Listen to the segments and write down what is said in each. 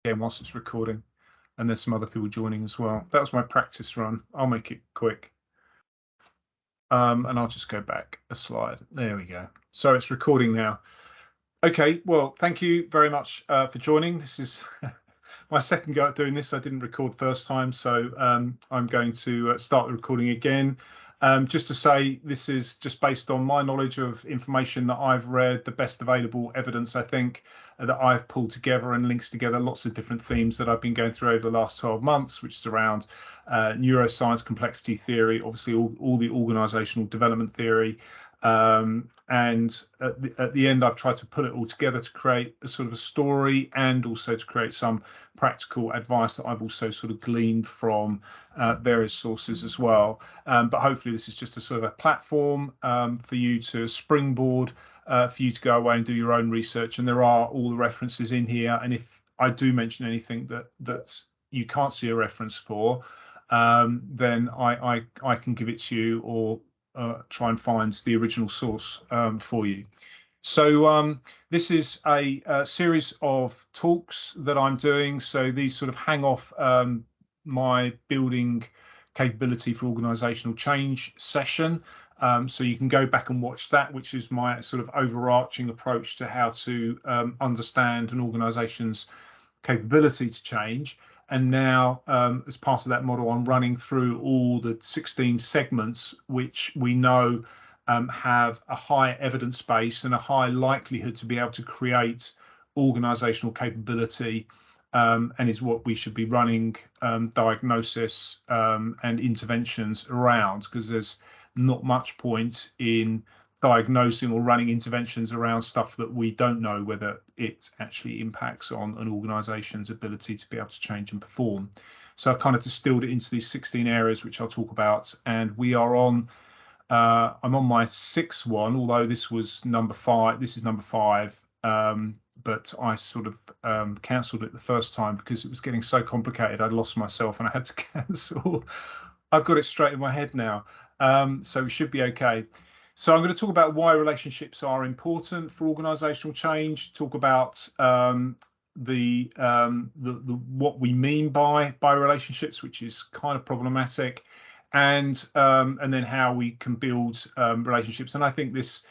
again whilst it's recording, and there's some other people joining as well. That was my practice run. I'll make it quick. And I'll just go back a slide. There we go. So it's recording now. Okay, well, thank you very much for joining. This is my second go at doing this. I didn't record first time, so I'm going to start the recording again. Just to say, this is just based on my knowledge of information that I've read, the best available evidence, I think, that I've pulled together and links together lots of different themes that I've been going through over the last 12 months, which is around neuroscience, complexity theory, obviously all the organizational development theory. And at the end, I've tried to put it all together to create a sort of a story, and also to create some practical advice that I've also sort of gleaned from various sources as well. But hopefully this is just a sort of a platform for you to springboard, for you to go away and do your own research. And there are all the references in here. And if I do mention anything that you can't see a reference for, then I can give it to you, or try and find the original source for you. So this is a series of talks that I'm doing. So these sort of hang off my building capability for organisational change session. So you can go back and watch that, which is my sort of overarching approach to how to understand an organisation's capability to change. And now, as part of that model, I'm running through all the 16 segments which we know have a high evidence base and a high likelihood to be able to create organisational capability, and is what we should be running diagnosis and interventions around, because there's not much point in diagnosing or running interventions around stuff that we don't know whether it actually impacts on an organisation's ability to be able to change and perform. So I've kind of distilled it into these 16 areas, which I'll talk about. And we are on, I'm on my 6th one, although this was number 5. This is number 5. But I sort of cancelled it the first time because it was getting so complicated. I'd lost myself and I had to cancel. I've got it straight in my head now. So we should be okay. So I'm going to talk about why relationships are important for organisational change, talk about the what we mean by relationships, which is kind of problematic, and then how we can build relationships. And I think this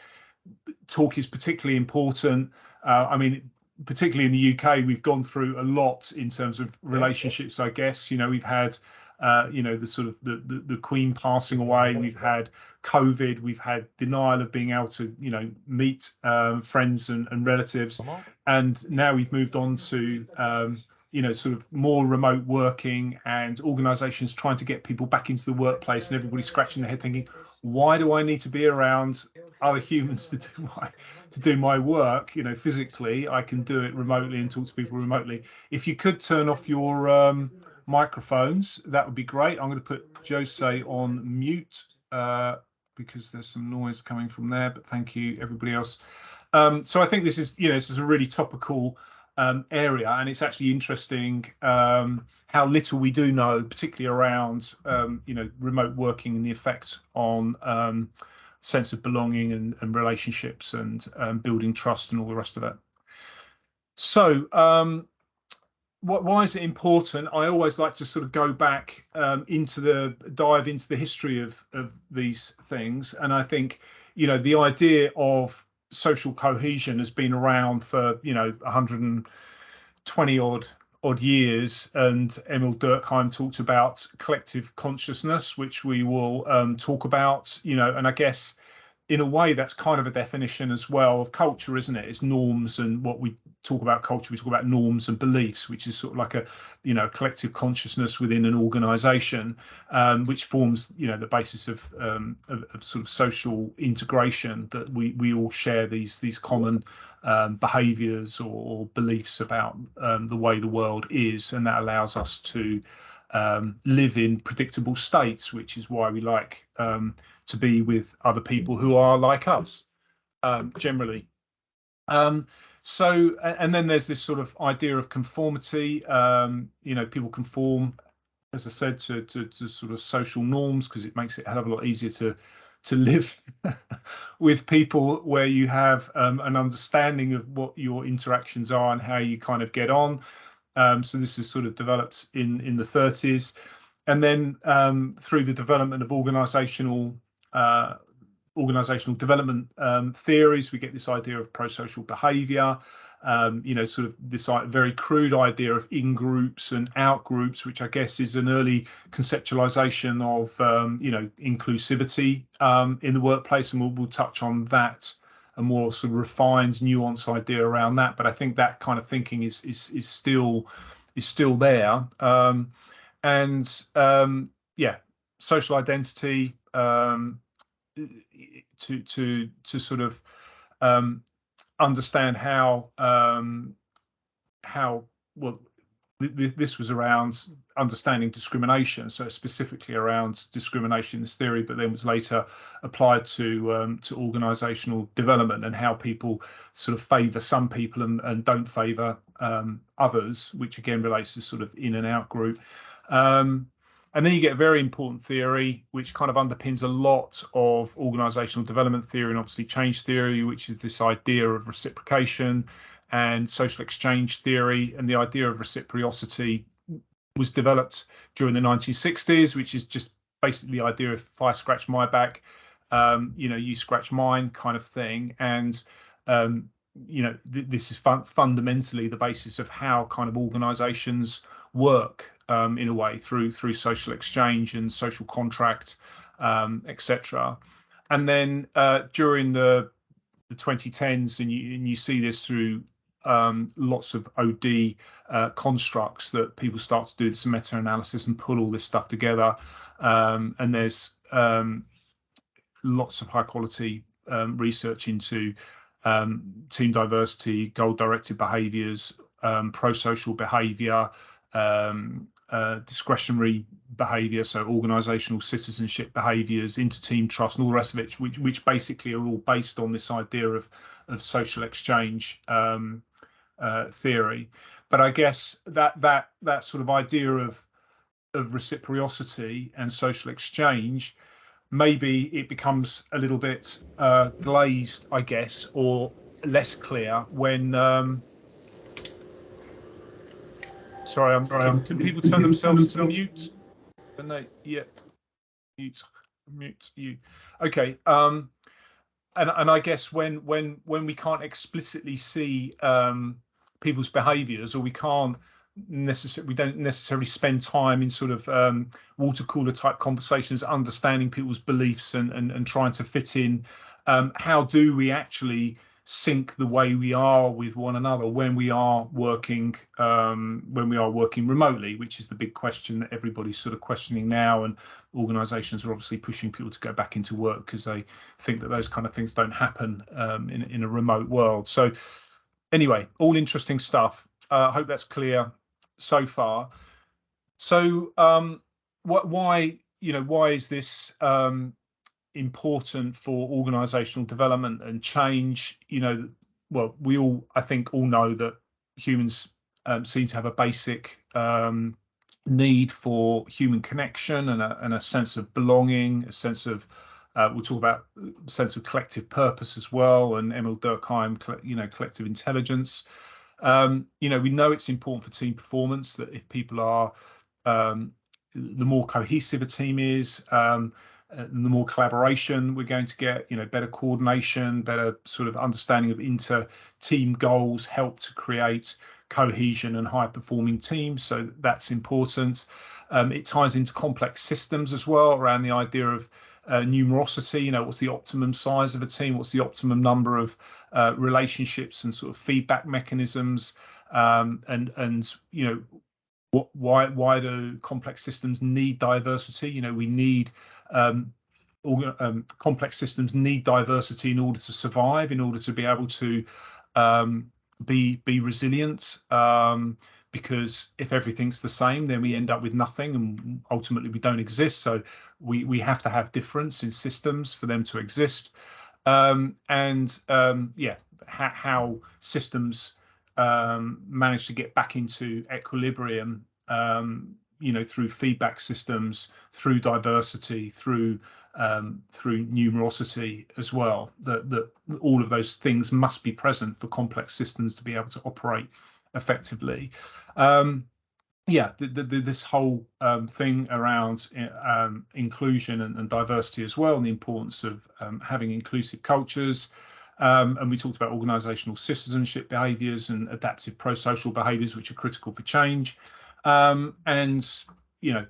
talk is particularly important. I mean, particularly in the UK, we've gone through a lot in terms of relationships, I guess. You know, we've had the sort of the Queen passing away, we've had COVID, we've had denial of being able to, meet friends and relatives, and now we've moved on to sort of more remote working and organisations trying to get people back into the workplace, and everybody scratching their head thinking, why do I need to be around other humans to do my work? Physically I can do it remotely and talk to people remotely. If you could turn off your microphones, that would be great. I'm going to put Jose on mute because there's some noise coming from there, but thank you everybody else. So I think this is a really topical area, and it's actually interesting how little we do know, particularly around remote working and the effect on sense of belonging and relationships and building trust and all the rest of that. So why is it important? I always like to sort of go back dive into the history of these things, and I think the idea of social cohesion has been around for 120 odd years, and Emil Durkheim talked about collective consciousness, which we will talk about, and I guess in a way that's kind of a definition as well of culture, isn't it? It's norms, and what we talk about culture, we talk about norms and beliefs, which is sort of like a collective consciousness within an organization, which forms the basis of sort of social integration, that we all share these common behaviors or beliefs about the way the world is, and that allows us to live in predictable states, which is why we like to be with other people who are like us, generally. So, and then there's this sort of idea of conformity. People conform, as I said, to sort of social norms, because it makes it a hell of a lot easier to live with people where you have an understanding of what your interactions are and how you kind of get on. So this is sort of developed in the 30s. And then through the development of organizational development theories, we get this idea of pro-social behavior, sort of this very crude idea of in-groups and out-groups, which I guess is an early conceptualization of, inclusivity in the workplace. And we'll touch on that, a more sort of refined, nuanced idea around that. But I think that kind of thinking is still there. Social identity, to sort of understand how well this was around understanding discrimination, so specifically around discrimination in this theory, but then was later applied to organizational development and how people sort of favor some people and don't favor others, which again relates to sort of in and out group. And then you get a very important theory, which kind of underpins a lot of organizational development theory and obviously change theory, which is this idea of reciprocation and social exchange theory. And the idea of reciprocity was developed during the 1960s, which is just basically the idea of if I scratch my back, you scratch mine kind of thing. And this is fundamentally the basis of how kind of organizations work, in a way, through social exchange and social contract, etc. And then during the 2010s, and you see this through lots of OD constructs, that people start to do some meta-analysis and pull all this stuff together. And there's lots of high quality research into team diversity, goal-directed behaviours, pro-social behaviour, discretionary behaviour, so organisational citizenship behaviours, inter-team trust, and all the rest of it, which basically are all based on this idea of social exchange theory. But I guess that sort of idea of reciprocity and social exchange, maybe it becomes a little bit glazed, I guess, or less clear when sorry, can people turn themselves to mute? Can they? Yeah, mute you. Okay. And I guess when we can't explicitly see people's behaviours, or we don't necessarily spend time in sort of water cooler type conversations, understanding people's beliefs and trying to fit in. How do we actually sync the way we are with one another when we are working remotely, which is the big question that everybody's sort of questioning now, and organizations are obviously pushing people to go back into work because they think that those kind of things don't happen in a remote world. So anyway, all interesting stuff. I hope that's clear so far. So why is this important for organizational development and change? Well, we all, I think, all know that humans seem to have a basic need for human connection and a sense of belonging, a sense of we'll talk about a sense of collective purpose as well, and Emil Durkheim, collective intelligence. We know it's important for team performance, that if people are the more cohesive a team is, the more collaboration we're going to get, better coordination, better sort of understanding of inter-team goals help to create cohesion and high-performing teams. So that's important. It ties into complex systems as well, around the idea of numerosity. What's the optimum size of a team? What's the optimum number of relationships and sort of feedback mechanisms? Why do complex systems need diversity? We need complex systems need diversity in order to survive, in order to be able to be resilient. Because if everything's the same, then we end up with nothing, and ultimately we don't exist. So we have to have difference in systems for them to exist. How systems manage to get back into equilibrium, through feedback systems, through diversity, through numerosity as well. That all of those things must be present for complex systems to be able to operate effectively. Yeah, this whole thing around inclusion and diversity as well, and the importance of having inclusive cultures. And we talked about organisational citizenship behaviours and adaptive pro-social behaviours, which are critical for change. And, you know,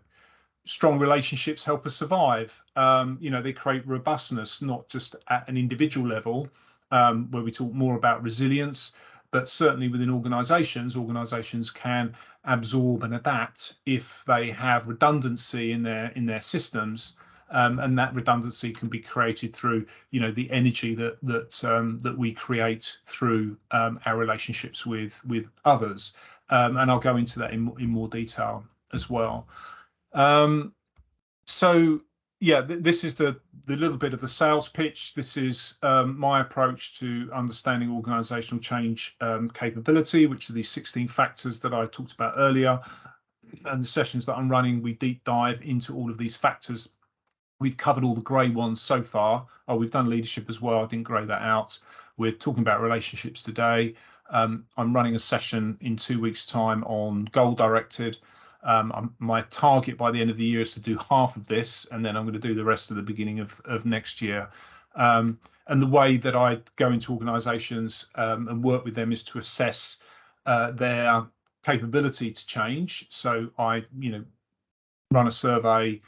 strong relationships help us survive. You know, they create robustness, not just at an individual level, where we talk more about resilience, but certainly within organisations can absorb and adapt if they have redundancy in their systems, and that redundancy can be created through, you know, the energy that we create through our relationships with others, and I'll go into that in more detail as well. So yeah, this is the little bit of the sales pitch. This is my approach to understanding organizational change capability, which are these 16 factors that I talked about earlier. And the sessions that I'm running, we deep dive into all of these factors. We've covered all the grey ones so far. Oh, we've done leadership as well. I didn't grey that out. We're talking about relationships today. I'm running a session in 2 weeks' time on goal-directed. My target by the end of the year is to do half of this, and then I'm going to do the rest at the beginning of next year. And the way that I go into organisations and work with them is to assess their capability to change. So I, you know, run a survey,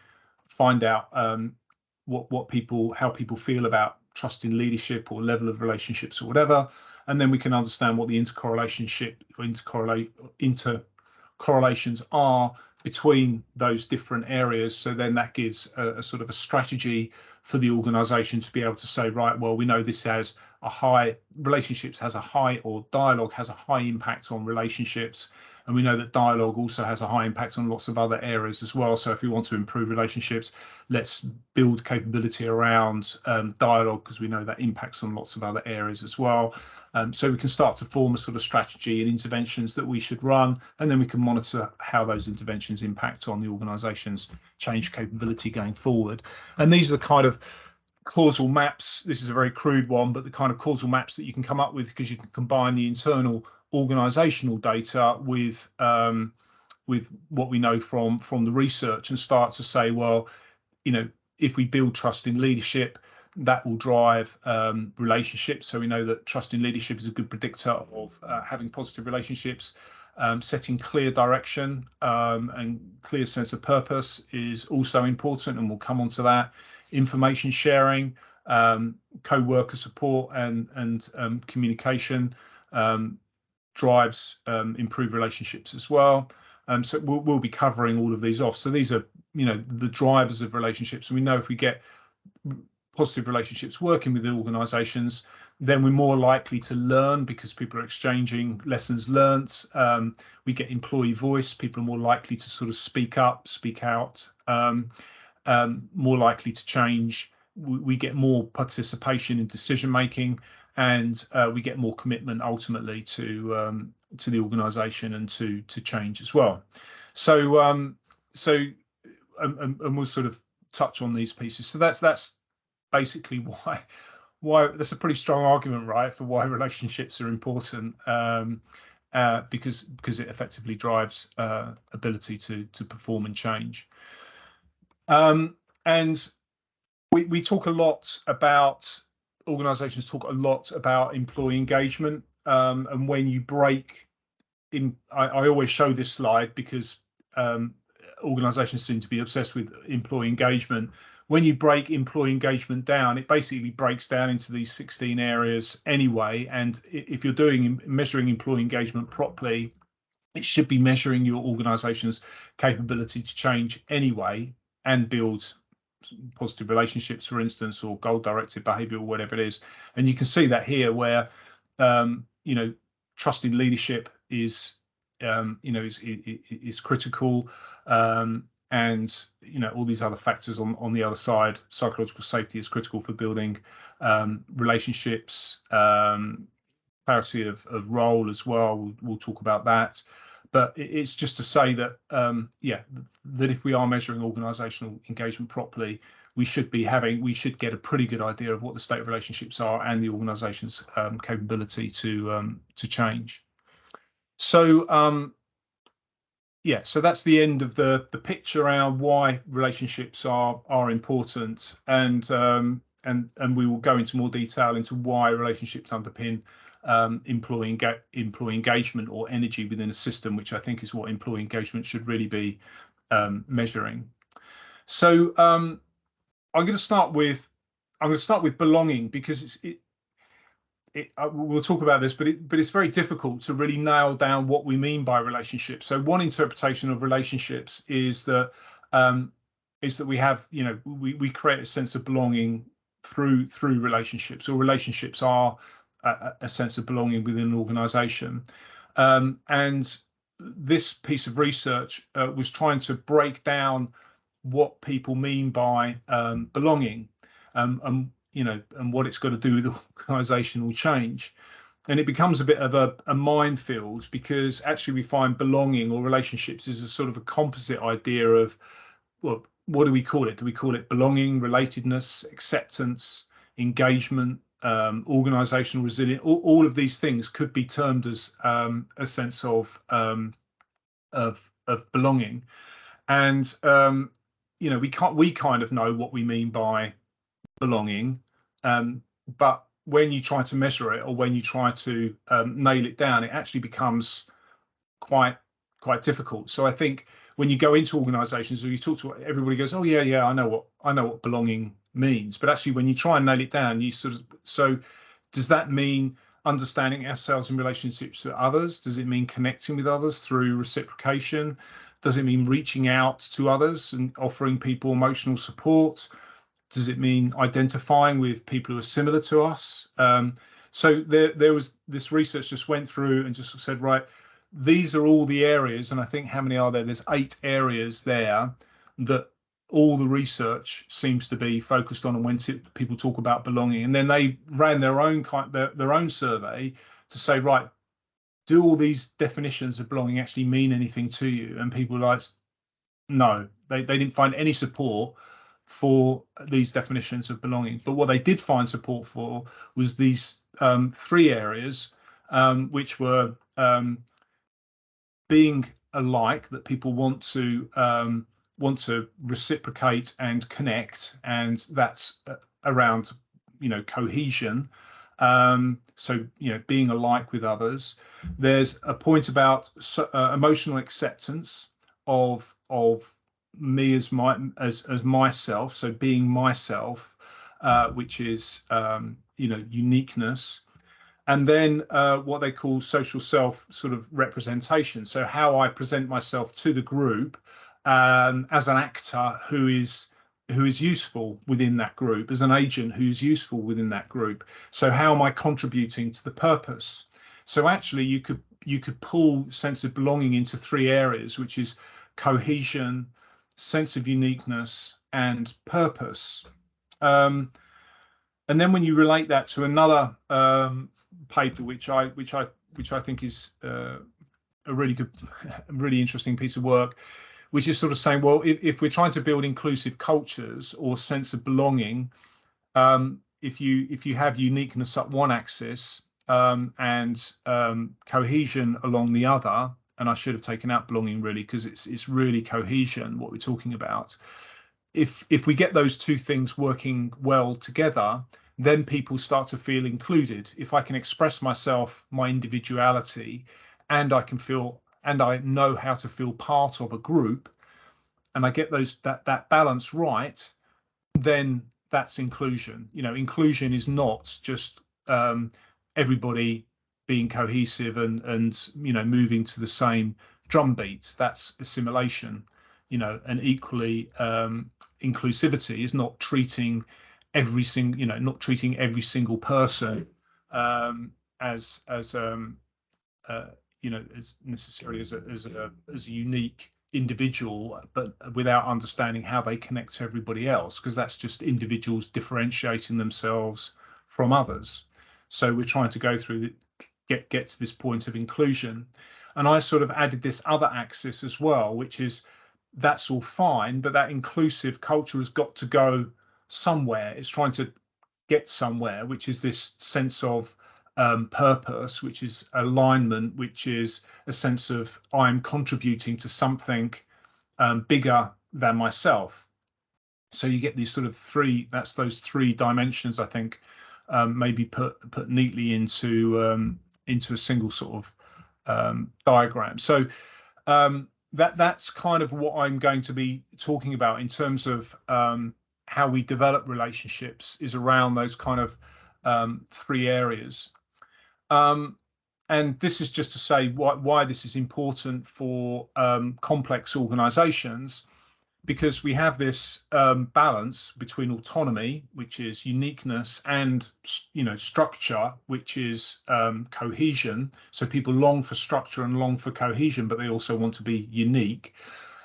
find out how people feel about trust in leadership or level of relationships or whatever, and then we can understand what the intercorrelations are between those different areas. So then that gives a sort of a strategy for the organisation to be able to say, right, well, we know this has a high, relationships has a high, or dialogue has a high impact on relationships. And we know that dialogue also has a high impact on lots of other areas as well. So if we want to improve relationships, let's build capability around dialogue, because we know that impacts on lots of other areas as well. So we can start to form a sort of strategy and interventions that we should run, and then we can monitor how those interventions impact on the organisation's change capability going forward. And these are the kind of causal maps. This is a very crude one, but the kind of causal maps that you can come up with, because you can combine the internal organizational data with what we know from the research, and start to say, well, you know, if we build trust in leadership, that will drive relationships. So we know that trust in leadership is a good predictor of having positive relationships. Setting clear direction and clear sense of purpose is also important, and we'll come on to that. Information sharing, co-worker support, and communication drives improved relationships as well. So we'll be covering all of these off. So these are, you know, the drivers of relationships. And we know if we get positive relationships working within organizations, then we're more likely to learn, because people are exchanging lessons learnt. We get employee voice. People are more likely to sort of speak up, speak out, more likely to change. We get more participation in decision making, and we get more commitment ultimately to the organisation and to change as well. So and we'll sort of touch on these pieces. So that's basically why that's a pretty strong argument, right, for why relationships are important, because it effectively drives ability to perform and change. And we talk a lot about, organizations talk a lot about employee engagement, and when you break in, I always show this slide because organizations seem to be obsessed with employee engagement. When you break employee engagement down, it basically breaks down into these 16 areas anyway. And if you're measuring employee engagement properly, it should be measuring your organization's capability to change anyway and build positive relationships, for instance, or goal-directed behavior, or whatever it is. And you can see that here, where you know, trust in leadership is you know, is critical, and you know, all these other factors on the other side. Psychological safety is critical for building relationships. Clarity of role as well. We'll talk about that. But it's just to say that, yeah, that if we are measuring organisational engagement properly, we should get a pretty good idea of what the state of relationships are and the organisation's capability to change. So yeah, so that's the end of the picture around why relationships are important, and we will go into more detail into why relationships underpin employee engagement or energy within a system, which I think is what employee engagement should really be measuring. So I'm going to start with belonging, because we'll talk about this, but it's very difficult to really nail down what we mean by relationships. So one interpretation of relationships is that we have, we create a sense of belonging through relationships, or relationships are a sense of belonging within an organization. And this piece of research was trying to break down what people mean by belonging, and what it's got to do with organisational change. And it becomes a bit of a minefield, because actually we find belonging or relationships is a sort of a composite idea of, well, what do we call it? Do we call it belonging, relatedness, acceptance, engagement, organisational resilience? All of these things could be termed as a sense of belonging. And we kind of know what we mean by belonging, but when you try to measure it, or when you try to nail it down, it actually becomes quite difficult. So I think when you go into organizations, or you talk to everybody, goes, oh yeah, I know what belonging means. But actually when you try and nail it down, you sort of, so does that mean understanding ourselves in relationships with others? Does it mean connecting with others through reciprocation? Does it mean reaching out to others and offering people emotional support? Does it mean identifying with people who are similar to us? So there was this research just went through and just said, right, these are all the areas, and I think how many are there? There's 8 areas there that all the research seems to be focused on, and when people talk about belonging. And then they ran their own survey to say, right, do all these definitions of belonging actually mean anything to you? And people were like, no, they didn't find any support for these definitions of belonging. But what they did find support for was these 3 areas, which were being alike, that people want to reciprocate and connect, and that's around cohesion. So being alike with others. There's a point about emotional acceptance of me as myself, so being myself, which is uniqueness. And then what they call social self sort of representation, so how I present myself to the group as an actor who is useful within that group, as an agent who's useful within that group. So how am I contributing to the purpose? So actually you could pull sense of belonging into 3 areas, which is cohesion, sense of uniqueness, and purpose. And then when you relate that to another paper, which I think is a really good, really interesting piece of work, which is sort of saying, well, if we're trying to build inclusive cultures or sense of belonging, if you have uniqueness up one axis and cohesion along the other, and I should have taken out belonging really, because it's really cohesion what we're talking about. If we get those 2 things working well together, then people start to feel included. If I can express myself, my individuality, and I can feel, and I know how to feel part of a group, and I get that balance right, then that's inclusion. Inclusion is not just everybody being cohesive and moving to the same drum beats. That's assimilation. And equally, inclusivity is not treating every single person as necessarily as a unique individual, but without understanding how they connect to everybody else, because that's just individuals differentiating themselves from others. So we're trying to go through get to this point of inclusion. And I sort of added this other axis as well, which is, that's all fine, but that inclusive culture has got to go somewhere. It's trying to get somewhere, which is this sense of purpose, which is alignment, which is a sense of I'm contributing to something bigger than myself. So you get these sort of those three dimensions, I think, maybe put neatly into a single sort of diagram. So that's kind of what I'm going to be talking about in terms of how we develop relationships, is around those kind of three areas. And this is just to say why this is important for complex organizations, because we have this balance between autonomy, which is uniqueness, and structure, which is cohesion. So people long for structure and long for cohesion, but they also want to be unique.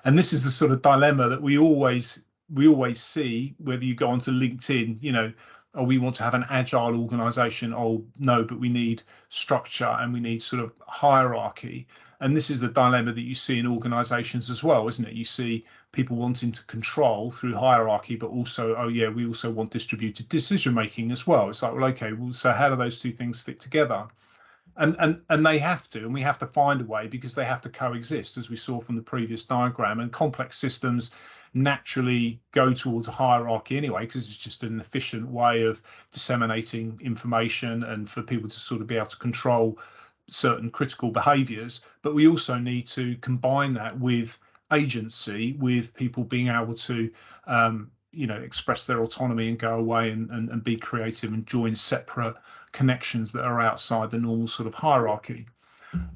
And this is the sort of dilemma that we always see, whether you go onto LinkedIn, oh, we want to have an agile organization. Oh, no, but we need structure and we need sort of hierarchy. And this is the dilemma that you see in organizations as well, isn't it? You see people wanting to control through hierarchy, but also, oh yeah, we also want distributed decision making as well. It's like, well, okay, well, so how do those two things fit together? And they have to, and we have to find a way, because they have to coexist, as we saw from the previous diagram. And complex systems naturally go towards a hierarchy anyway, because it's just an efficient way of disseminating information and for people to sort of be able to control certain critical behaviors. But we also need to combine that with agency, with people being able to express their autonomy and go away and be creative and join separate connections that are outside the normal sort of hierarchy.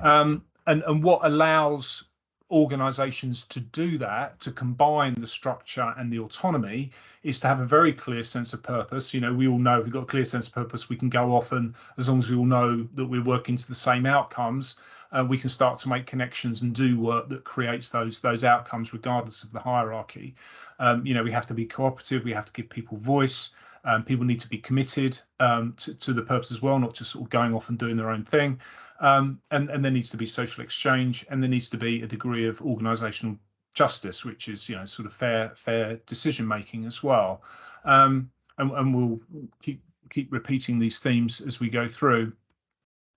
And what allows organizations to do that, to combine the structure and the autonomy, is to have a very clear sense of purpose. We all know if we've got a clear sense of purpose, we can go off, and as long as we all know that we're working to the same outcomes, we can start to make connections and do work that creates those outcomes regardless of the hierarchy. We have to be cooperative, we have to give people voice. People need to be committed to the purpose as well, not just sort of going off and doing their own thing. And there needs to be social exchange, and there needs to be a degree of organizational justice, which is sort of fair decision making as well. And we'll keep repeating these themes as we go through.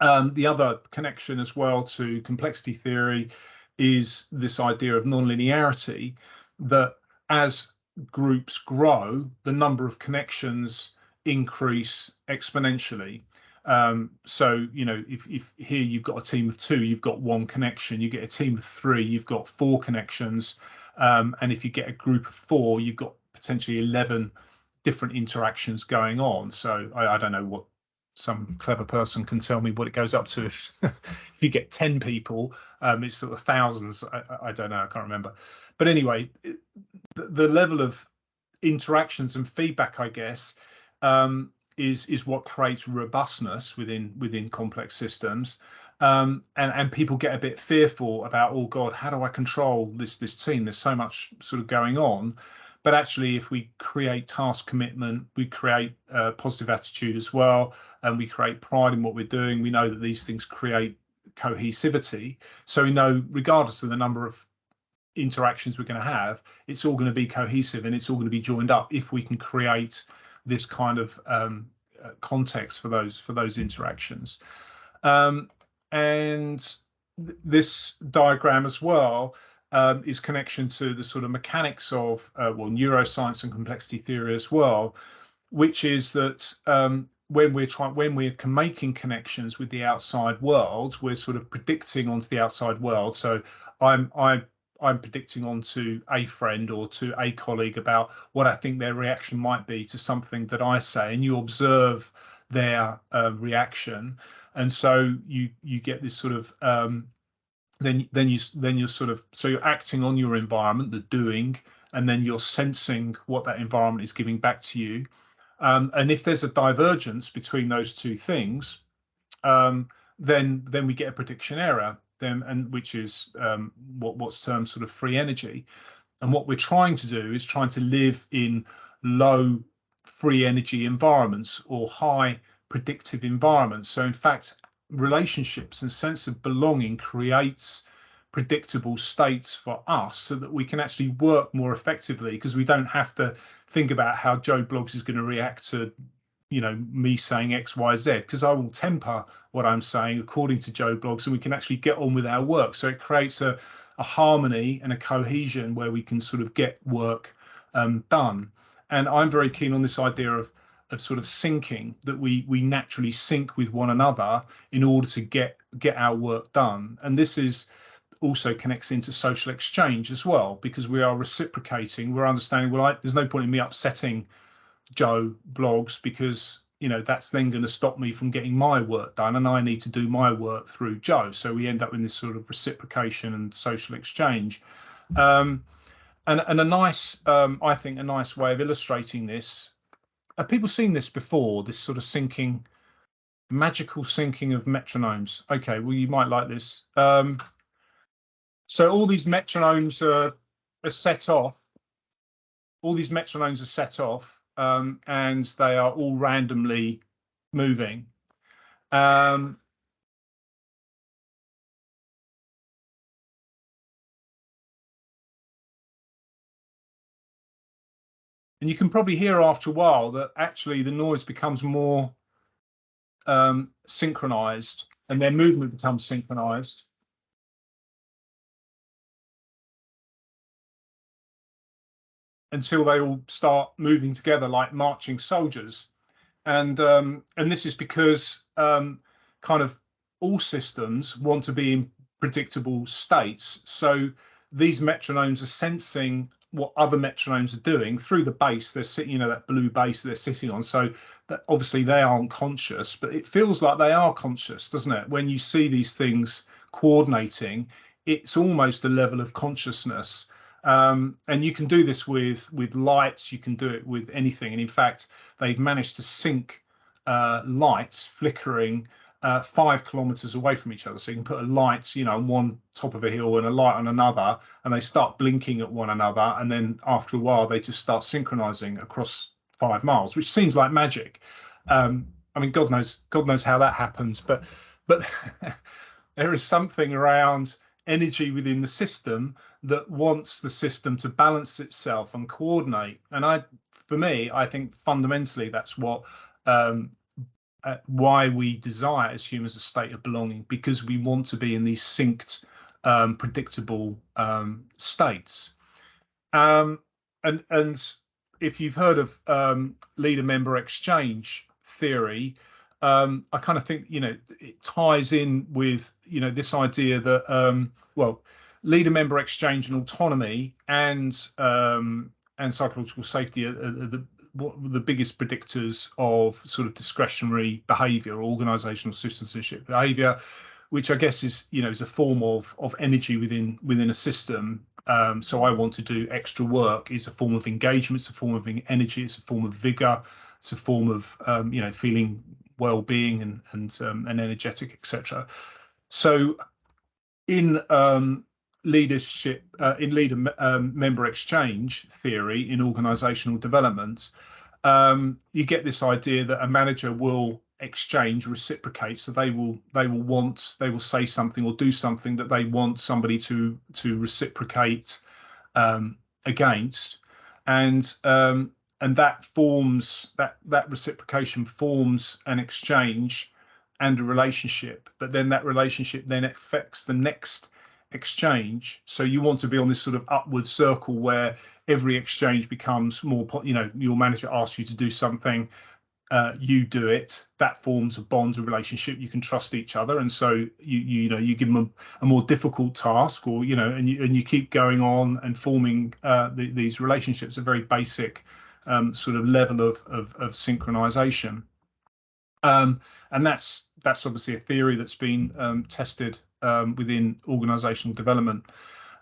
The other connection as well to complexity theory is this idea of nonlinearity, that as groups grow, the number of connections increase exponentially. So if here you've got a team of 2, you've got 1 connection. You get a team of 3, you've got 4 connections. And if you get a group of 4, you've got potentially 11 different interactions going on. So I don't know what, some clever person can tell me what it goes up to if if you get 10 people. It's sort of thousands. I don't know, I can't remember. But anyway, the level of interactions and feedback, I guess, is what creates robustness within complex systems. And people get a bit fearful about, oh God, how do I control this team? There's so much sort of going on. But actually, if we create task commitment, we create a positive attitude as well, and we create pride in what we're doing, we know that these things create cohesivity. So we know, regardless of the number of interactions we're going to have, it's all going to be cohesive and it's all going to be joined up if we can create this kind of context for those interactions. And this diagram as well is connection to the sort of mechanics of neuroscience and complexity theory as well, which is that when we're making connections with the outside world, we're sort of predicting onto the outside world. So I'm predicting onto a friend or to a colleague about what I think their reaction might be to something that I say, and you observe their reaction, and so you get this sort of then you're sort of, so you're acting on your environment, the doing, and then you're sensing what that environment is giving back to you. And if there's a divergence between those two things, then we get a prediction error, and which is what's termed sort of free energy. And what we're trying to do is trying to live in low free energy environments or high predictive environments. So in fact, relationships and sense of belonging creates predictable states for us so that we can actually work more effectively, because we don't have to think about how Joe Bloggs is going to react to me saying X, Y, Z, because I will temper what I'm saying according to Joe Bloggs, and we can actually get on with our work. So it creates a harmony and a cohesion where we can sort of get work done. And I'm very keen on this idea of sort of syncing, that we naturally sync with one another in order to get our work done. And this is also connects into social exchange as well, because we are reciprocating. We're understanding, well, there's no point in me upsetting Joe Bloggs, because that's then going to stop me from getting my work done, and I need to do my work through Joe. So we end up in this sort of reciprocation and social exchange. And a nice, I think, a nice way of illustrating this. Have people seen this before? This sort of syncing, magical syncing of metronomes. Okay, well, you might like this. So all these metronomes are set off. All these metronomes are set off, and they are all randomly moving. And you can probably hear after a while that actually the noise becomes more synchronized, and their movement becomes synchronized until they all start moving together like marching soldiers. And this is because kind of all systems want to be in predictable states. So these metronomes are sensing what other metronomes are doing through the base they're sitting, that blue base they're sitting on. So that obviously they aren't conscious, but it feels like they are conscious, doesn't it? When you see these things coordinating, it's almost a level of consciousness. And you can do this with lights, you can do it with anything. And in fact, they've managed to sync lights flickering 5 kilometers away from each other. So you can put a light, on one top of a hill and a light on another, and they start blinking at one another. And then after a while, they just start synchronizing across 5 miles, which seems like magic. I mean, God knows how that happens, but there is something around energy within the system that wants the system to balance itself and coordinate. And for me, I think fundamentally that's what why we desire as humans a state of belonging, because we want to be in these synced, predictable states. And if you've heard of leader-member exchange theory, I kind of think it ties in with this idea that well, leader-member exchange and autonomy and psychological safety are the biggest predictors of sort of discretionary behavior or organizational citizenship behavior, which I guess is is a form of energy within a system. So I want to do extra work is a form of engagement, it's a form of energy, it's a form of vigor, it's a form of feeling well-being and energetic, etc. So in leadership, in leader-member exchange theory in organizational development, you get this idea that a manager will exchange, reciprocate. So they will say something or do something that they want somebody to reciprocate against, and that forms that reciprocation forms an exchange and a relationship. But then that relationship then affects the next exchange. So you want to be on this sort of upward circle where every exchange becomes more, your manager asks you to do something, you do it, that forms a bond, a relationship, you can trust each other, and so you give them a more difficult task, or and you keep going on and forming these relationships, a very basic sort of level of synchronization. And that's obviously a theory that's been tested within organizational development.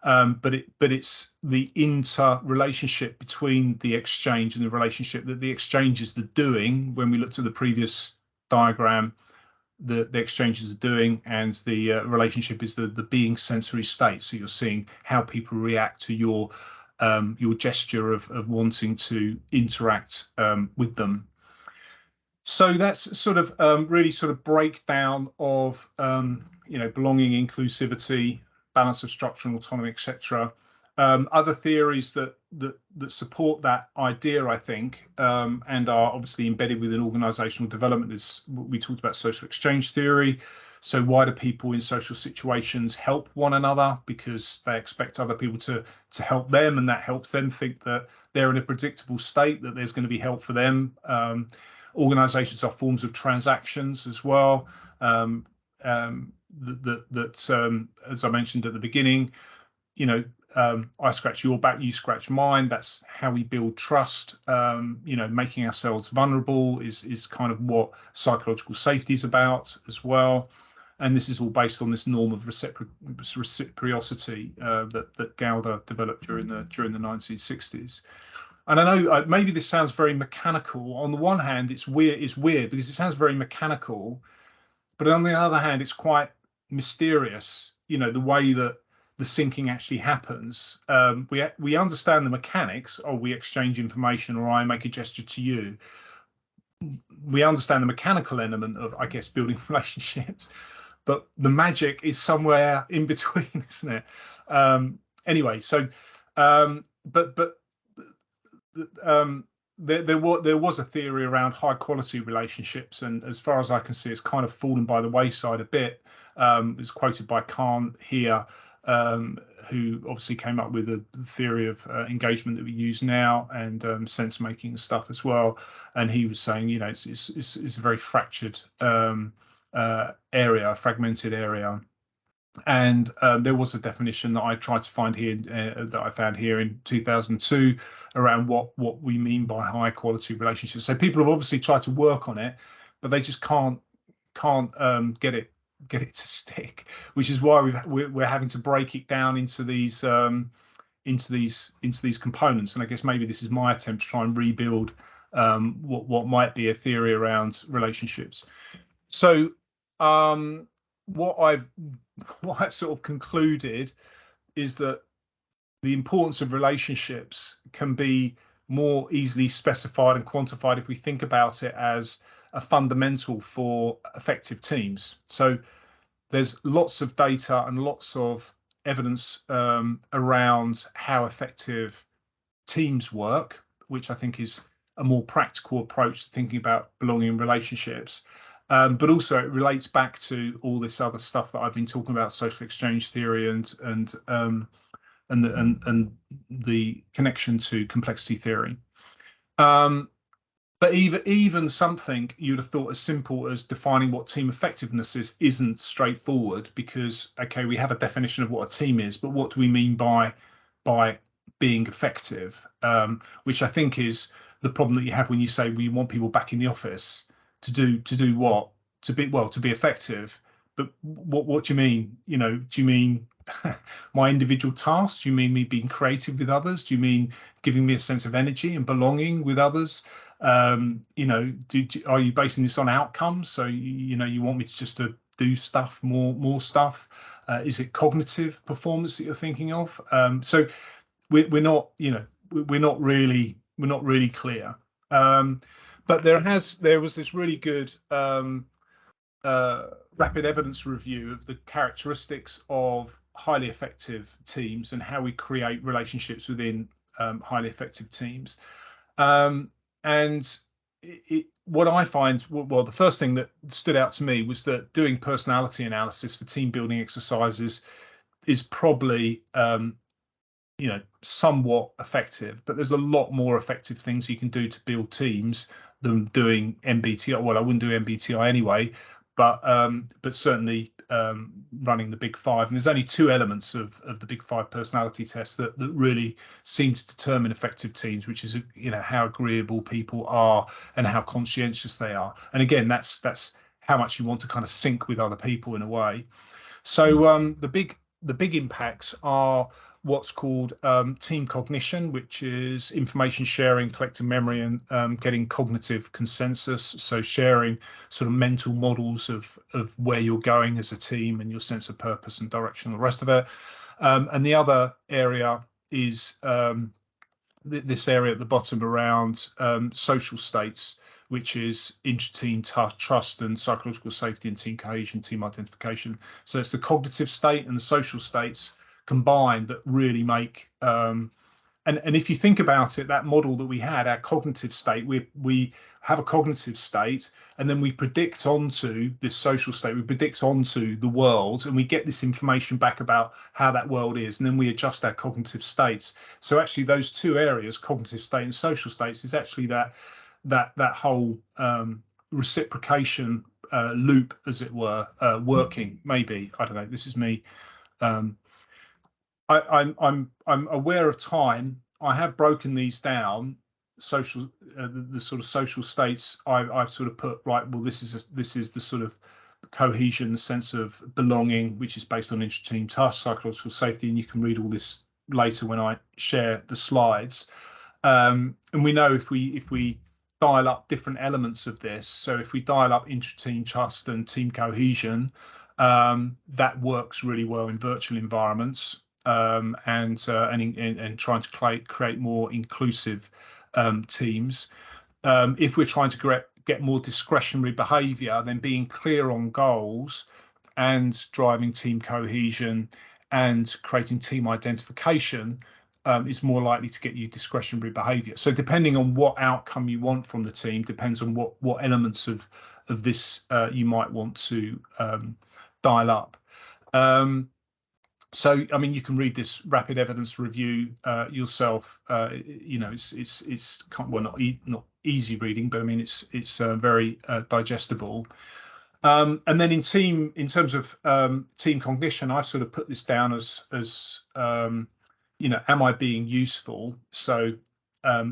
But it's the interrelationship between the exchange and the relationship that the exchanges are doing. When we looked at the previous diagram, the exchanges are doing, and the relationship is the being sensory state. So you're seeing how people react to your gesture of wanting to interact with them. So that's sort of really sort of breakdown of belonging, inclusivity, balance of structure and autonomy, etc. Other theories that support that idea, I think, and are obviously embedded within organisational development, is what we talked about, social exchange theory. So why do people in social situations help one another? Because they expect other people to help them, and that helps them think that they're in a predictable state, that there's going to be help for them. Organisations are forms of transactions as well. As I mentioned at the beginning, I scratch your back, you scratch mine. That's how we build trust. Making ourselves vulnerable is kind of what psychological safety is about as well. And this is all based on this norm of reciprocity that Gowder developed during the 1960s. And I know maybe this sounds very mechanical. On the one hand, it's weird because it sounds very mechanical, but on the other hand, it's quite mysterious. The way that the syncing actually happens. We understand the mechanics, or we exchange information, or I make a gesture to you. We understand the mechanical element of, I guess, building relationships, but the magic is somewhere in between, isn't it? Anyway, so there was a theory around high quality relationships, and as far as I can see, it's kind of fallen by the wayside a bit. It's quoted by Kahn here, who obviously came up with the theory of engagement that we use now, and sense making and stuff as well. And he was saying, it's a very fractured area, a fragmented area. And there was a definition that I tried to find here, that I found here in 2002, around what we mean by high quality relationships. So people have obviously tried to work on it, but they just can't get it to stick, which is why we're having to break it down into these components. And I guess maybe this is my attempt to try and rebuild what might be a theory around relationships. So what I've sort of concluded is that the importance of relationships can be more easily specified and quantified if we think about it as a fundamental for effective teams. So there's lots of data and lots of evidence around how effective teams work, which I think is a more practical approach to thinking about belonging in relationships. But also it relates back to all this other stuff that I've been talking about, social exchange theory and the connection to complexity theory. But even something you'd have thought as simple as defining what team effectiveness is isn't straightforward, because okay, we have a definition of what a team is, but what do we mean by being effective? Which I think is the problem that you have when you say we want people back in the office to do what? To be effective. But what do you mean? Do you mean my individual tasks? Do you mean me being creative with others? Do you mean giving me a sense of energy and belonging with others? Are you basing this on outcomes? So you want me to just to do stuff, more stuff? Is it cognitive performance that you're thinking of? So we're not really clear. But there was this really good rapid evidence review of the characteristics of highly effective teams and how we create relationships within highly effective teams. And what I find, well, the first thing that stood out to me was that doing personality analysis for team building exercises is probably somewhat effective, but there's a lot more effective things you can do to build teams than doing MBTI. Well, I wouldn't do MBTI anyway, but certainly running the Big Five. And there's only two elements of the Big Five personality test that really seem to determine effective teams, which is how agreeable people are and how conscientious they are. And again, that's how much you want to kind of sync with other people in a way. So the big impacts are what's called team cognition, which is information sharing, collecting memory, and getting cognitive consensus. So sharing sort of mental models of where you're going as a team and your sense of purpose and direction, the rest of it. And the other area is this area at the bottom around social states, which is inter-team trust and psychological safety and team cohesion, team identification. So it's the cognitive state and the social states combined that really make and if you think about it, that model that we had, our cognitive state, we have a cognitive state, and then we predict onto this social state, we predict onto the world, and we get this information back about how that world is, and then we adjust our cognitive states. So actually those two areas, cognitive state and social states, is actually that whole reciprocation loop, as it were, working. Maybe, I don't know, this is me. I'm aware of time. I have broken these down. Social, the sort of social states. I've sort of put, right. Well, this is the sort of cohesion, the sense of belonging, which is based on intra-team trust, psychological safety, and you can read all this later when I share the slides. And we know if we dial up different elements of this, so if we dial up intra-team trust and team cohesion, that works really well in virtual environments. And trying to create more inclusive teams. If we're trying to get more discretionary behaviour, then being clear on goals and driving team cohesion and creating team identification is more likely to get you discretionary behaviour. So depending on what outcome you want from the team, depends on what elements of this you might want to dial up. So, I mean, you can read this rapid evidence review yourself. You know, it's well, not easy reading, but I mean, it's very digestible. And then in terms of team cognition, I've sort of put this down as you know, am I being useful? So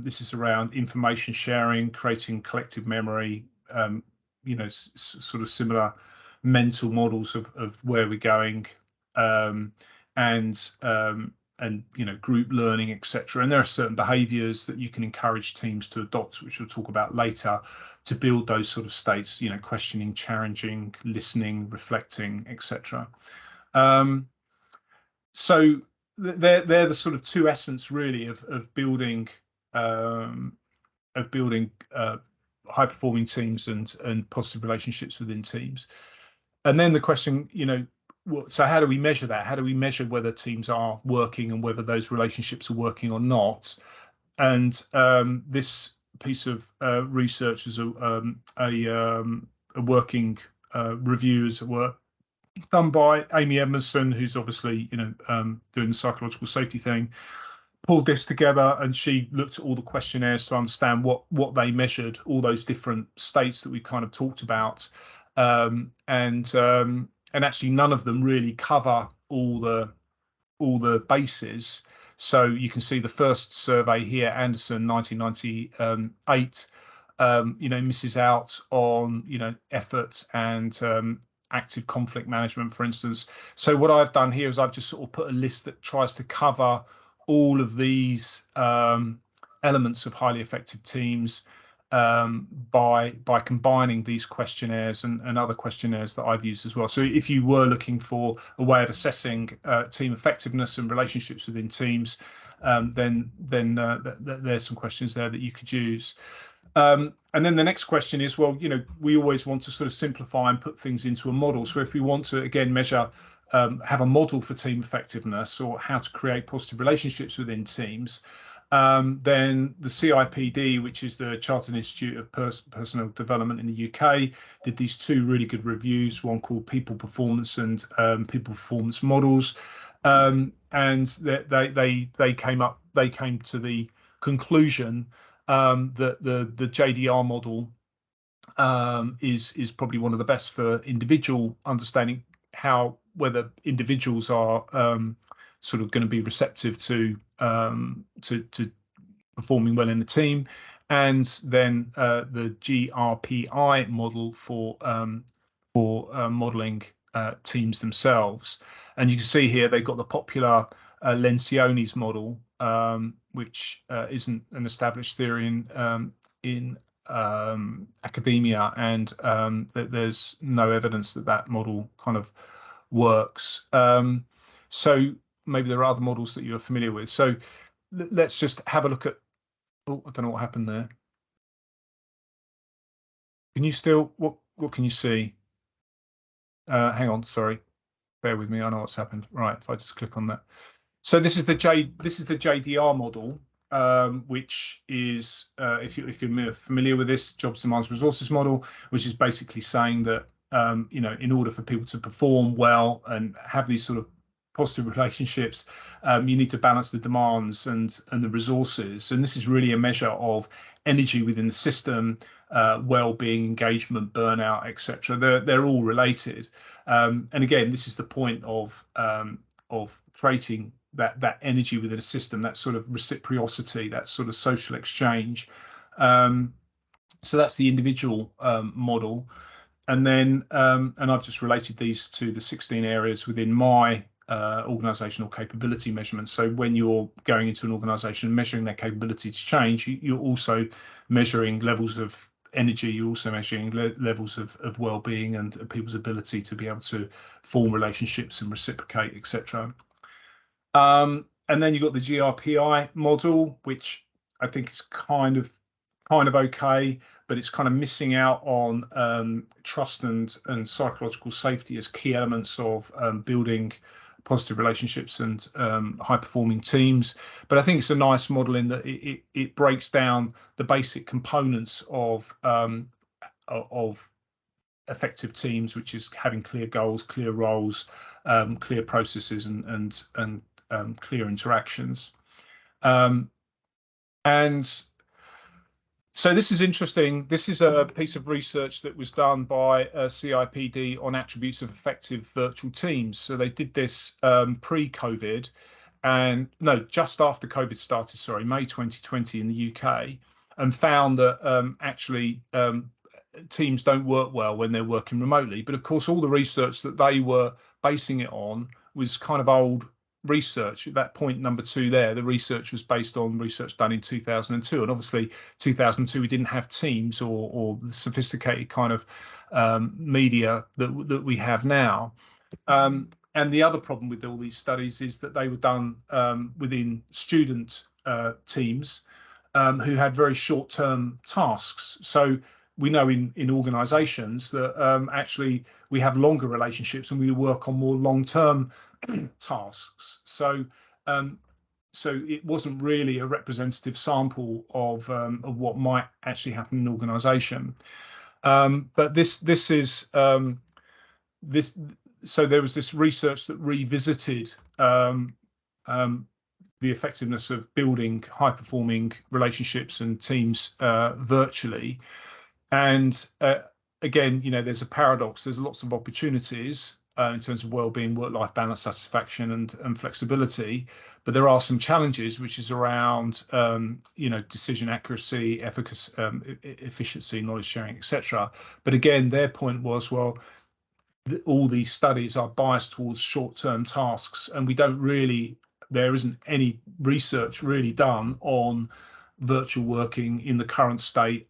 this is around information sharing, creating collective memory. You know, sort of similar mental models of where we're going. And you know, group learning, etc. And there are certain behaviours that you can encourage teams to adopt, which we'll talk about later, to build those sort of states. You know, questioning, challenging, listening, reflecting, etc. So they're the sort of two essence really of building high performing teams and positive relationships within teams. And then the question, you know, so how do we measure that? How do we measure whether teams are working and whether those relationships are working or not? And this piece of research is a working review, as it were, done by Amy Edmondson, who's obviously, you know, doing the psychological safety thing. Pulled this together, and she looked at all the questionnaires to understand what they measured, all those different states that we kind of talked about. And actually none of them really cover all the bases. So you can see the first survey here, Anderson, 1998, you know, misses out on, you know, effort and active conflict management, for instance. So what I've done here is I've just sort of put a list that tries to cover all of these elements of highly effective teams by combining these questionnaires and other questionnaires that I've used as well. So if you were looking for a way of assessing team effectiveness and relationships within teams, then there's some questions there that you could use. And then the next question is, well, you know, we always want to sort of simplify and put things into a model. So if we want to, again, measure, have a model for team effectiveness or how to create positive relationships within teams, then the CIPD, which is the Chartered Institute of Personnel Development in the UK, did these two really good reviews, one called People Performance and People Performance Models. And they came to the conclusion that the JDR model is probably one of the best for individual understanding whether individuals are sort of going to be receptive to performing well in the team, and then the GRPI model for modelling teams themselves. And you can see here they've got the popular Lencioni's model, which isn't an established theory in academia, and there's no evidence that model kind of works. So maybe there are other models that you're familiar with. So let's just have a look at. Oh, I don't know what happened there. Can you still what can you see? Hang on, sorry. bear with me. I know what's happened. Right, if I just click on that. So this is the JDR model, which is if you're familiar with this, jobs, demands, resources model, which is basically saying that in order for people to perform well and have these sort of positive relationships, you need to balance the demands and the resources. And this is really a measure of energy within the system, well-being, engagement, burnout, etc. They're all related. And again, this is the point of creating that energy within a system, that sort of reciprocity, that sort of social exchange. So that's the individual model. And then, and I've just related these to the 16 areas within my organizational capability measurement. So when you're going into an organization measuring their capability to change, you're also measuring levels of energy, you're also measuring levels of well-being and people's ability to be able to form relationships and reciprocate, etc. And then you've got the GRPI model, which I think is kind of okay, but it's kind of missing out on trust and psychological safety as key elements of building positive relationships and high-performing teams. But I think it's a nice model in that it breaks down the basic components of effective teams, which is having clear goals, clear roles, clear processes, and clear interactions. And so this is interesting. This is a piece of research that was done by CIPD on attributes of effective virtual teams. So they did this pre-COVID, and no, just after COVID started, sorry, May 2020 in the UK, and found that actually teams don't work well when they're working remotely. But of course, all the research that they were basing it on was kind of old research. At that point number 2 there, the research was based on research done in 2002, and obviously 2002 we didn't have Teams or the sophisticated kind of media that we have now. And the other problem with all these studies is that they were done within student teams who had very short-term tasks. So we know in organizations that actually we have longer relationships and we work on more long-term tasks. So it wasn't really a representative sample of what might actually happen in an organization. But this is this. So there was this research that revisited the effectiveness of building high-performing relationships and teams virtually. And again, there's a paradox. There's lots of opportunities in terms of well-being, work-life balance, satisfaction, and flexibility, but there are some challenges, which is around decision accuracy, efficiency, knowledge sharing, etc. But again, their point was, well, all these studies are biased towards short-term tasks, and there isn't any research really done on virtual working in the current state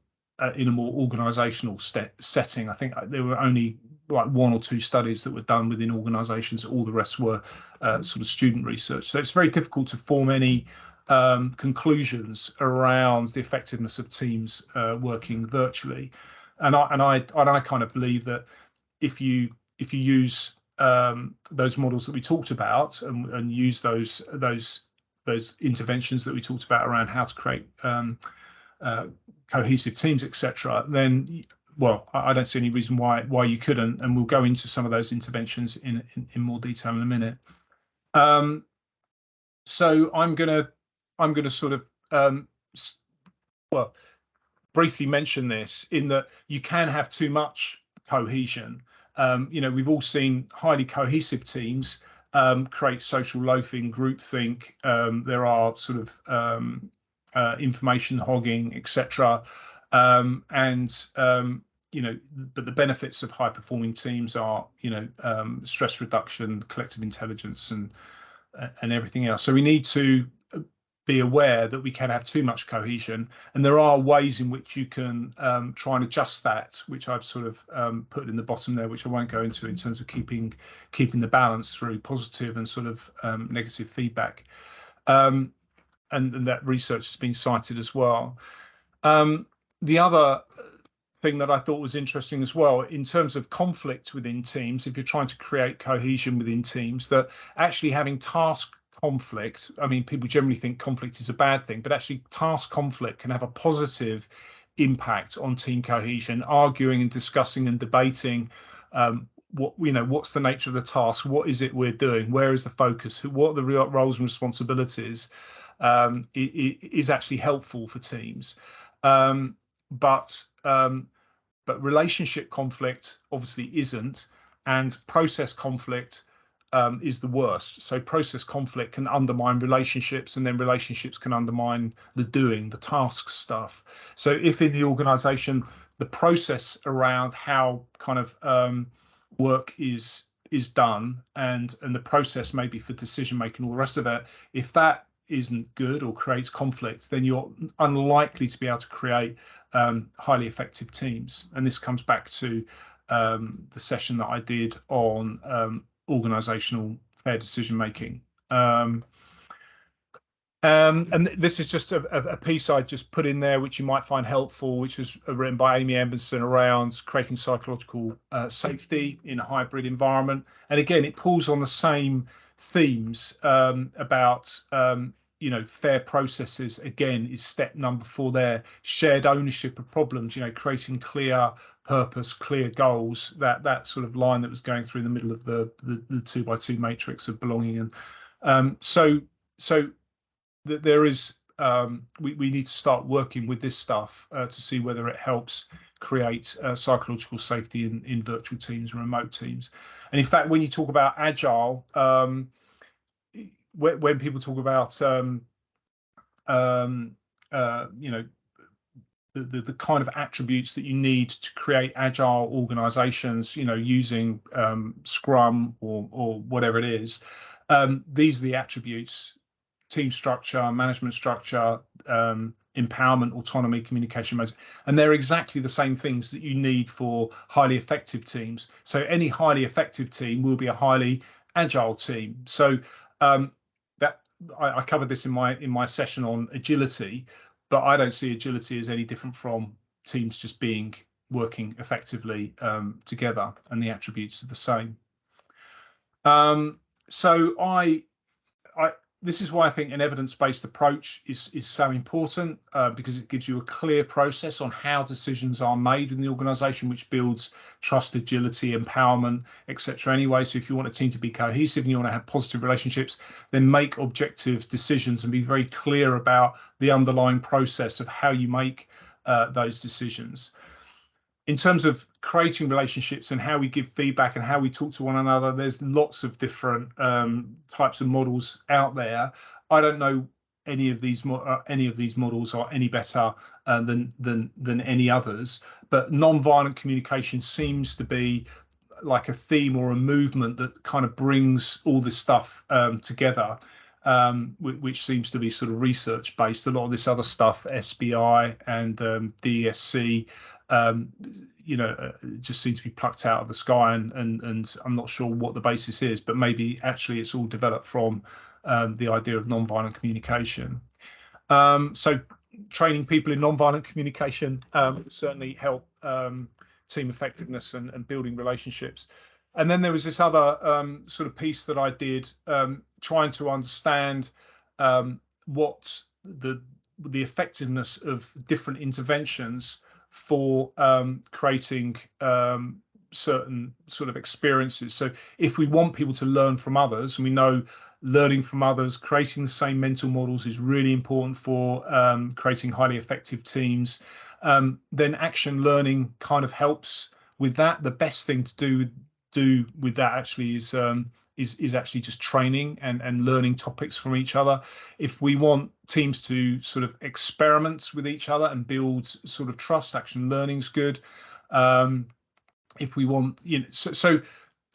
in a more organizational setting. I think there were only like 1 or 2 studies that were done within organizations. All the rest were sort of student research. So it's very difficult to form any conclusions around the effectiveness of teams working virtually. And I kind of believe that if you use those models that we talked about and use those interventions that we talked about around how to create cohesive teams, etc., then, well, I don't see any reason why you couldn't, and we'll go into some of those interventions in more detail in a minute. So I'm gonna sort of briefly mention this, in that you can have too much cohesion. We've all seen highly cohesive teams create social loafing, groupthink. There are sort of information hogging, etc. But the benefits of high performing teams are, stress reduction, collective intelligence, and everything else. So we need to be aware that we can have too much cohesion, and there are ways in which you can try and adjust that, which I've sort of put in the bottom there, which I won't go into, in terms of keeping the balance through positive and sort of negative feedback. And that research has been cited as well. The other thing that I thought was interesting as well in terms of conflict within teams, if you're trying to create cohesion within teams, that actually having task conflict, I mean, people generally think conflict is a bad thing, but actually task conflict can have a positive impact on team cohesion. Arguing and discussing and debating what's the nature of the task, what is it we're doing, where is the focus, what are the real roles and responsibilities, is actually helpful for teams. But relationship conflict obviously isn't, and process conflict is the worst. So process conflict can undermine relationships, and then relationships can undermine the doing, the task stuff. So if in the organization the process around how kind of work is done, and the process maybe for decision making, all the rest of it, if that isn't good or creates conflict, then you're unlikely to be able to create highly effective teams. And this comes back to the session that I did on organizational fair decision making. And this is just a piece I just put in there, which you might find helpful, which was written by Amy Emerson around creating psychological safety in a hybrid environment. And again, it pulls on the same themes about fair processes. Again, is step number 4 there. Shared ownership of problems, creating clear purpose, clear goals, that sort of line that was going through in the middle of the 2x2 matrix of belonging. And so there is we need to start working with this stuff to see whether it helps create psychological safety in virtual teams and remote teams. And in fact, when you talk about agile, when people talk about the kind of attributes that you need to create agile organizations, using Scrum or whatever it is, these are the attributes: team structure, management structure, empowerment, autonomy, communication modes. And they're exactly the same things that you need for highly effective teams. So any highly effective team will be a highly agile team. So that I covered this in my session on agility, but I don't see agility as any different from teams just working effectively together, and the attributes are the same. So this is why I think an evidence-based approach is so important, because it gives you a clear process on how decisions are made in the organization, which builds trust, agility, empowerment, etc. Anyway, so if you want a team to be cohesive and you want to have positive relationships, then make objective decisions and be very clear about the underlying process of how you make those decisions. In terms of creating relationships and how we give feedback and how we talk to one another, there's lots of different types of models out there. I don't know any of these models are any better than any others, but non-violent communication seems to be like a theme or a movement that kind of brings all this stuff together, which seems to be sort of research based. A lot of this other stuff, SBI and DSC, just seem to be plucked out of the sky, and I'm not sure what the basis is, but maybe actually it's all developed from the idea of non-violent communication. So training people in non-violent communication certainly help team effectiveness and building relationships. And then there was this other sort of piece that I did, trying to understand what the effectiveness of different interventions for creating certain sort of experiences. So if we want people to learn from others, and we know learning from others, creating the same mental models is really important for creating highly effective teams, then action learning kind of helps with that. The best thing to do with that actually is actually just training and learning topics from each other. If we want teams to sort of experiment with each other and build sort of trust, action learning is good. If we want, so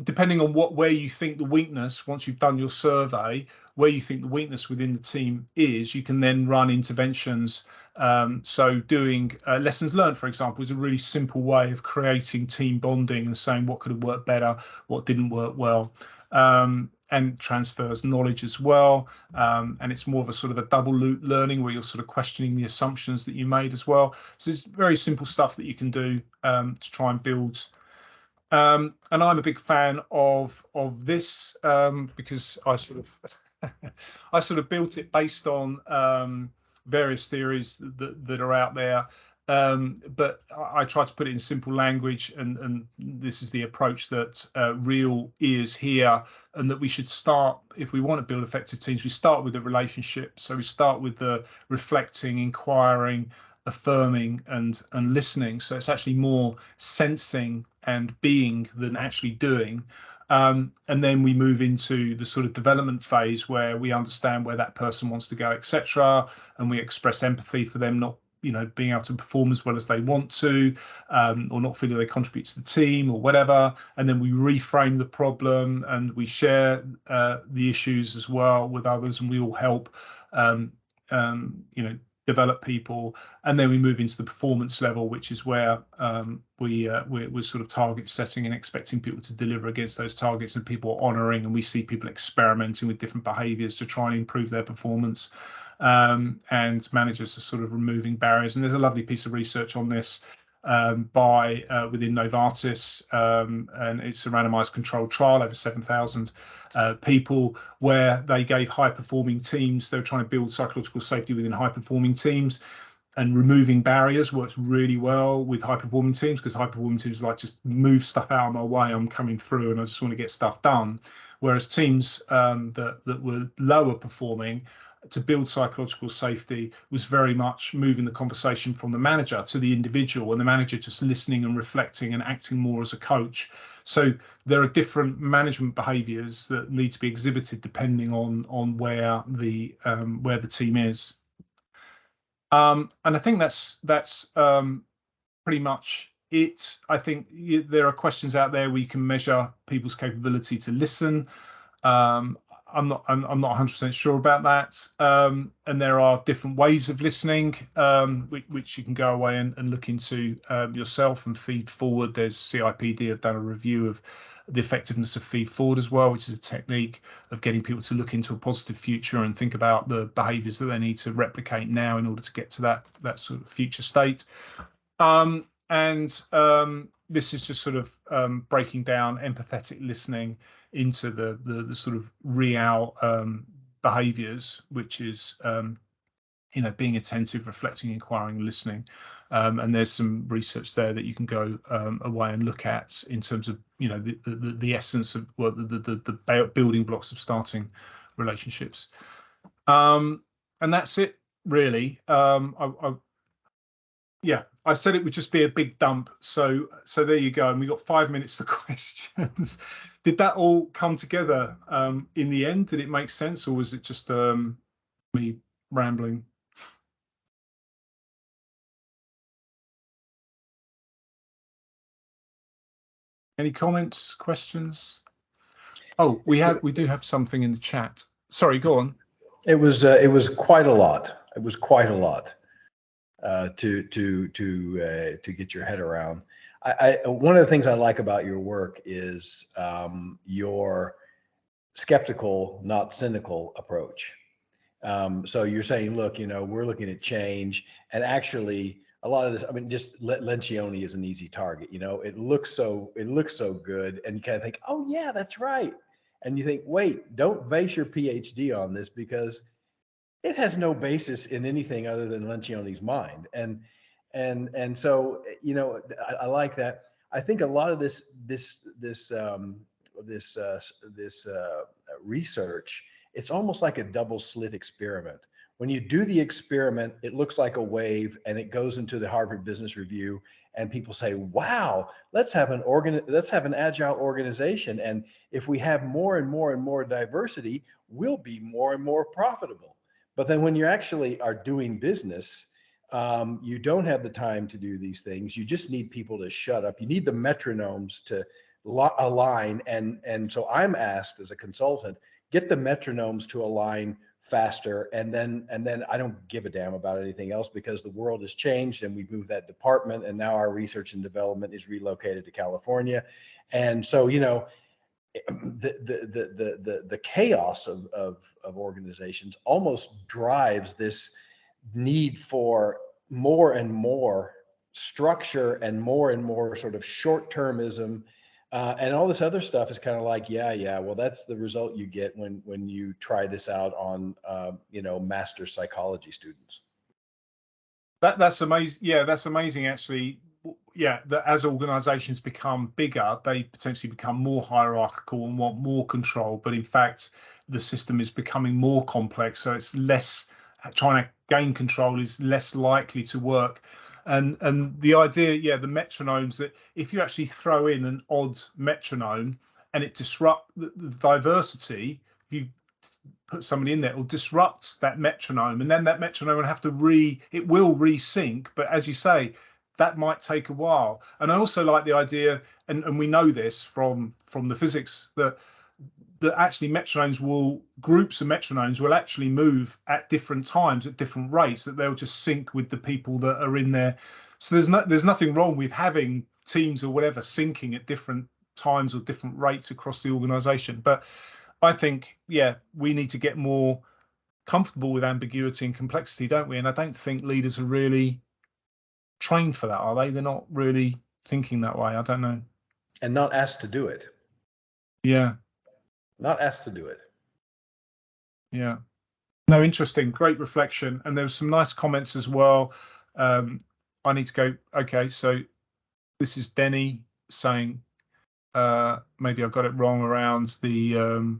depending on where you think the weakness, once you've done your survey, where you think the weakness within the team is, you can then run interventions. So doing lessons learned, for example, is a really simple way of creating team bonding and saying what could have worked better, what didn't work well. and transfers knowledge as well. And it's more of a sort of a double loop learning where you're sort of questioning the assumptions that you made as well. So it's very simple stuff that you can do to try and build. And I'm a big fan of this because I sort of built it based on various theories that are out there. But I try to put it in simple language, and this is the approach that Real is here, and that we should start, if we want to build effective teams, we start with the relationship. So we start with the reflecting, inquiring, affirming, and listening. So it's actually more sensing and being than actually doing. And then we move into the sort of development phase where we understand where that person wants to go, etc., and we express empathy for them not being able to perform as well as they want to, or not feeling they contribute to the team or whatever. And then we reframe the problem and we share the issues as well with others, and we all help develop people. And then we move into the performance level, which is where we're sort of target setting and expecting people to deliver against those targets, and people are honoring, and we see people experimenting with different behaviors to try and improve their performance. And managers are sort of removing barriers. And there's a lovely piece of research on this within Novartis, and it's a randomized controlled trial over 7,000 people, where they gave high-performing teams. They were trying to build psychological safety within high-performing teams, and removing barriers works really well with high-performing teams, because high-performing teams like, just move stuff out of my way, I'm coming through and I just want to get stuff done. Whereas teams that were lower performing, to build psychological safety was very much moving the conversation from the manager to the individual, and the manager just listening and reflecting and acting more as a coach. So there are different management behaviors that need to be exhibited depending on where the team is. And I think that's pretty much it. I think there are questions out there where you can measure people's capability to listen. I'm not 100% sure about that. And there are different ways of listening, which you can go away and look into yourself and feed forward. There's CIPD have done a review of the effectiveness of feed forward as well, which is a technique of getting people to look into a positive future and think about the behaviors that they need to replicate now in order to get to that sort of future state. This is just sort of breaking down empathetic listening into the sort of real behaviors, which is being attentive, reflecting, inquiring, listening. And there's some research there that you can go away and look at in terms of the essence of the building blocks of starting relationships. And that's it really. I said it would just be a big dump. So there you go. And we got 5 minutes for questions. Did that all come together in the end? Did it make sense, or was it just me rambling? Any comments, questions? Oh, we do have something in the chat. Sorry, go on. It was quite a lot. It was quite a lot. To get your head around. One of the things I like about your work is your skeptical, not cynical approach. So you're saying, look, we're looking at change, and actually a lot of this, I mean, just Lencioni is an easy target. It looks so good, and you kind of think, oh yeah, that's right. And you think, wait, don't base your PhD on this, because it has no basis in anything other than Lencioni's mind. And so, I like that. I think a lot of this research, it's almost like a double slit experiment. When you do the experiment, it looks like a wave, and it goes into the Harvard Business Review, and people say, wow, let's have an agile organization. And if we have more and more and more diversity, we'll be more and more profitable. But then when you actually are doing business, you don't have the time to do these things. You just need people to shut up. You need the metronomes to align. And so I'm asked as a consultant, get the metronomes to align faster. And then I don't give a damn about anything else, because the world has changed and we've moved that department. And now our research and development is relocated to California. And so, the chaos of organizations almost drives this need for more and more structure and more sort of short-termism, and all this other stuff is kind of like, yeah, well, that's the result you get when you try this out on master psychology students. That's amazing. Yeah, that's amazing. Actually, yeah, that as organisations become bigger, they potentially become more hierarchical and want more control. But in fact, the system is becoming more complex, so it's less trying to gain control is less likely to work. And the idea, yeah, the metronomes, that if you actually throw in an odd metronome and it disrupts the diversity, if you put somebody in there, it will disrupt that metronome, and then that metronome will have to it will resync. But as you say, that might take a while. And I also like the idea, and we know this from the physics, that actually groups of metronomes will actually move at different times at different rates, that they'll just sync with the people that are in there. So there's nothing wrong with having teams or whatever syncing at different times or different rates across the organization. But I think, yeah, we need to get more comfortable with ambiguity and complexity, don't we? And I don't think leaders are really trained for that, are they? They're not really thinking that way. I don't know. And not asked to do it. Yeah. Not asked to do it. Yeah. No, interesting. Great reflection. And there were some nice comments as well. I need to go. Okay, so this is Denny saying, maybe I got it wrong around the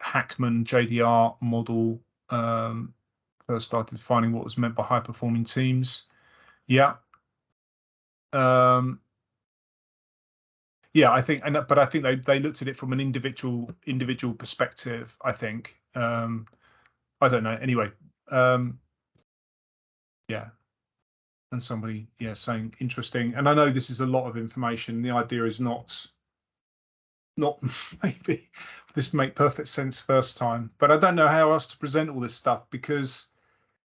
Hackman JDR model. First started defining what was meant by high performing teams. Yeah. Yeah, I think, but I think they looked at it from an individual perspective, I think. I don't know. Anyway, yeah. And somebody, yeah, saying interesting. And I know this is a lot of information. The idea is not maybe this to make perfect sense first time, but I don't know how else to present all this stuff, because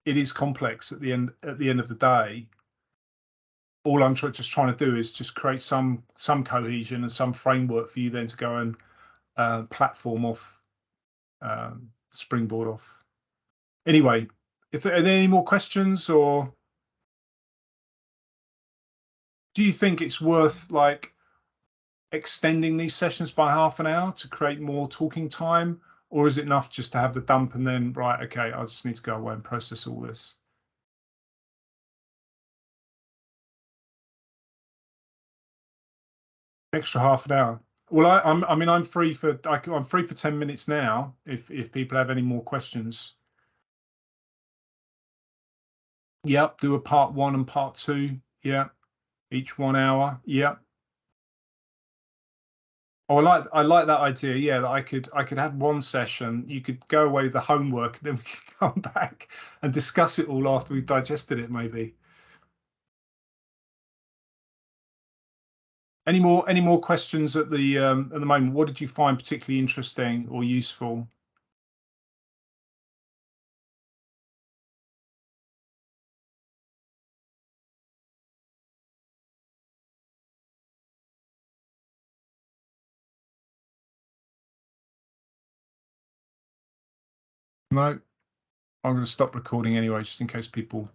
it is complex at the end of the day. All I'm just trying to do is just create some cohesion and some framework for you then to go and platform off, springboard off. Anyway, are there any more questions, or do you think it's worth like extending these sessions by half an hour to create more talking time, or is it enough just to have the dump and then, right, okay, I just need to go away and process all this? Extra half an hour. Well, I mean, I'm free for 10 minutes now. If people have any more questions. Yep, do a part 1 and part 2. Yeah, each 1 hour. Yeah. Oh, I like that idea. Yeah, that I could have one session. You could go away with the homework, then we could come back and discuss it all after we've digested it, maybe. Any more questions at the moment? What did you find particularly interesting or useful? No, I'm going to stop recording anyway, just in case people